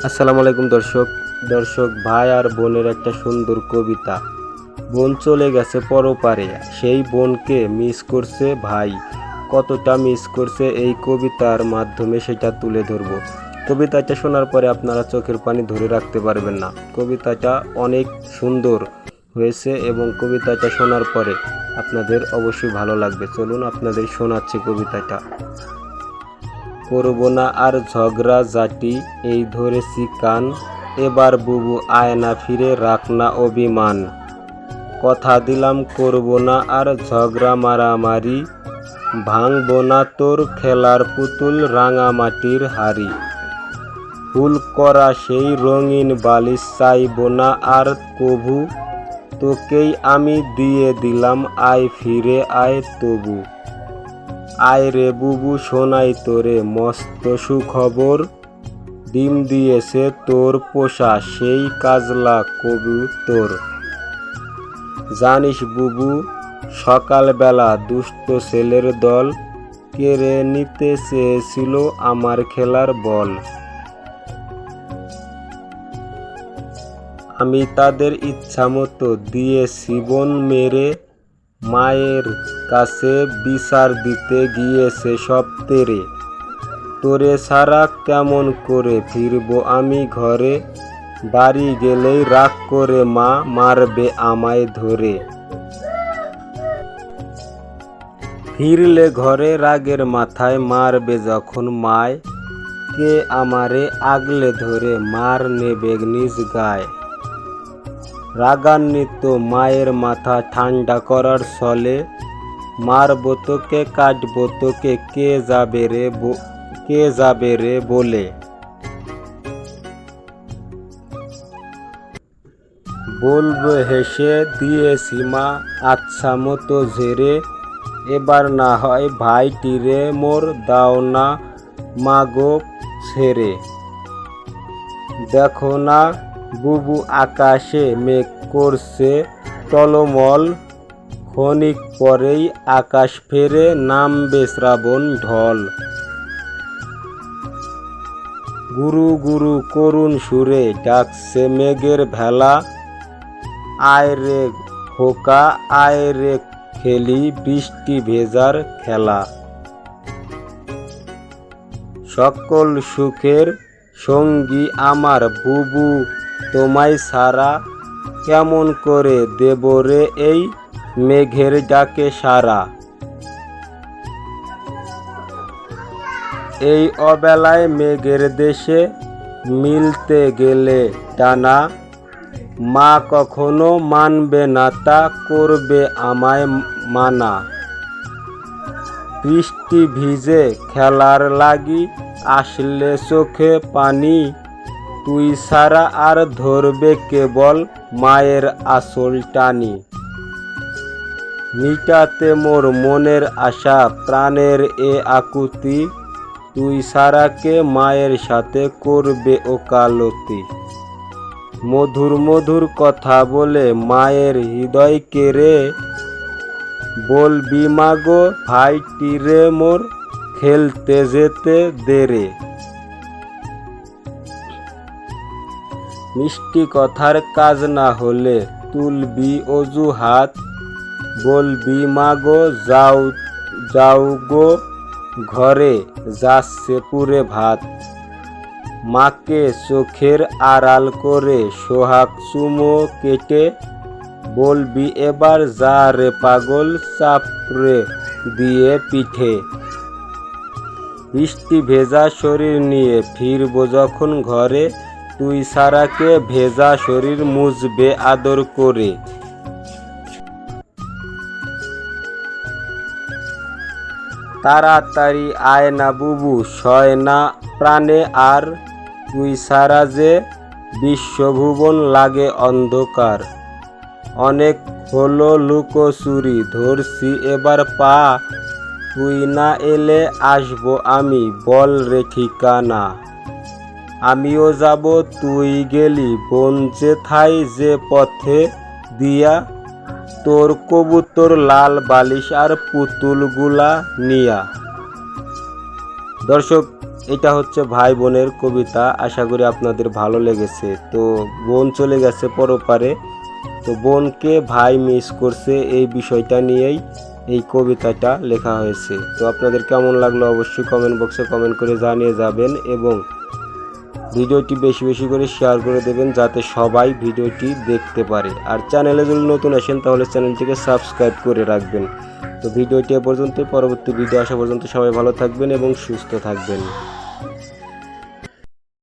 আসসালামু আলাইকুম দর্শক ভাই আর বোনের একটা সুন্দর কবিতা। বোন চলে গেছে পরপারে, সেই বোনকে মিস করছে ভাই। কতটা মিস করছে এই কবিতার মাধ্যমে সেটা তুলে ধরবো। কবিতাটা শোনার পরে আপনারা চোখের পানি ধরে রাখতে পারবেন না। কবিতাটা অনেক সুন্দর হয়েছে এবং কবিতাটা শোনার পরে আপনাদের অবশ্যই ভালো লাগবে। চলুন আপনাদের শোনাচ্ছি কবিতাটা। করব না আর ঝগড়া জাটি, এই ধরেছি কান। এবার বুবু আয় না ফিরে, রাখ না অভিমান। কথা দিলাম করব না আর ঝগড়া মারামারি, ভাঙব না তোর খেলার পুতুল রাঙামাটির হাড়ি। ফুল করা সেই রঙিন বালিশ চাইব না আর কভু, তোকেই আমি দিয়ে দিলাম, আয় ফিরে আয় তবু। আয় রে বুবু শোনাই তোরে মস্ত সুখবর, ডিম দিয়েছে তোর পোষা সেই কাজলা কবুতর। জানিস বুবু সকালবেলা দুষ্ট ছেলের দল কেড়ে নিতে চেয়েছিল আমার খেলার বল। আমি তাদের ইচ্ছামতো দিয়েছি বোন মেরে, মায়ের কাছে বিচার দিতে গিয়েছে সব তেরে। তোরে ছাড়া কেমন করে ফিরবো আমি ঘরে, বাড়ি গেলেই রাগ করে মা মারবে আমায় ধরে। ফিরলে ঘরে রাগের মাথায় মারবে যখন মায়, কে আমারে আগলে ধরে মার নেবে নিজ গায়ে। রাগান্বিত মায়ের মাথা ঠান্ডা করার ছলে, মারবো তোকে কাটবো তোকে কে যাবে রে বলে। বলবো হেসে দিয়েছি মা আচ্ছা মতো ঝেড়ে, এবার না হয় ভাইটিরে মোর দাও না মাগো ছেড়ে। দেখো না বুবু আকাশে মেঘ করছে টলমল, ক্ষণিক পরেই আকাশ ফেরে নামবে শ্রাবণ ঢল। গুরু গুরু করুণ সুরে ডাকছে মেঘের ভেলা, আয় রে খোকা আয় রে খেলি বৃষ্টি ভেজার খেলা। সকল সুখের সঙ্গী আমার বুবু তোমায় ছাড়া, কেমন করে দেব রে এই মেঘের ডাকে সারা। এই অবেলায় মেঘের দেশে মিলতে গেলে টানা, মা কখনো মানবে না তা করবে আমায় মানা। বৃষ্টি ভিজে খেলার লাগি আসলে চোখে পানি, তুই ছাড়া আর ধরবে কেবল মায়ের আঁচল টানি। মিটাতে মোর মনের আশা প্রাণের এ আকুতি, তুই ছাড়া কে মায়ের সাথে করবে ওকালতি। মধুর মধুর কথা বলে মায়ের হৃদয় কেড়ে, বলবি মাগো ভাইটিরে মোর খেলতে যেতে দেরে। মিষ্টি কথার কাজ না হলে তুলবি অজুহাত, বলবি মাগো যাও গো ঘরে যাচ্ছে পুড়ে ভাত। মাকে চোখের আড়াল করে সোহাগ চুমো কেটে, বলবি এবার যা রে পাগল চাপড়ে দিয়ে পিঠে। বৃষ্টি ভেজা শরীর নিয়ে ফিরবো যখন ঘরে, তুই ছাড়া কে ভেজা শরীর মুছবে আদর করে। তাড়াতাড়ি আয় না বুবু সয় না প্রাণে আর, তুই ছাড়া যে বিশ্বভুবন লাগে অন্ধকার। অনেক হলো লুকোচুরি ধরছি এবার পা, তুই না এলে আসবো আমি বল রে ঠিকানা। আমিও যাব তুই গেলি বোন যেথায় যে পথে দিয়া, তোর কবুতর লাল বালিশ আর পুতুলগুলা নিয়া। দর্শক এটা হচ্ছে ভাই বোনের কবিতা, আশা করি আপনাদের ভালো লেগেছে। তো বোন চলে গেছে পরপারে, তো বোনকে ভাই মিস করছে, এই বিষয়টা নিয়েই এই কবিতাটা লেখা হয়েছে। তো আপনাদের কেমন লাগলো অবশ্যই কমেন্ট বক্সে কমেন্ট করে জানিয়ে যাবেন, এবং ভিডিওটি বেশি বেশি করে শেয়ার করে দেবেন যাতে সবাই ভিডিওটি দেখতে পারে। আর চ্যানেলে যদি নতুন আসেন তাহলে চ্যানেলটিকে সাবস্ক্রাইব করে রাখবেন। তো ভিডিওটি এ পর্যন্ত, পরবর্তী ভিডিও আসা পর্যন্ত সবাই ভালো থাকবেন এবং সুস্থ থাকবেন।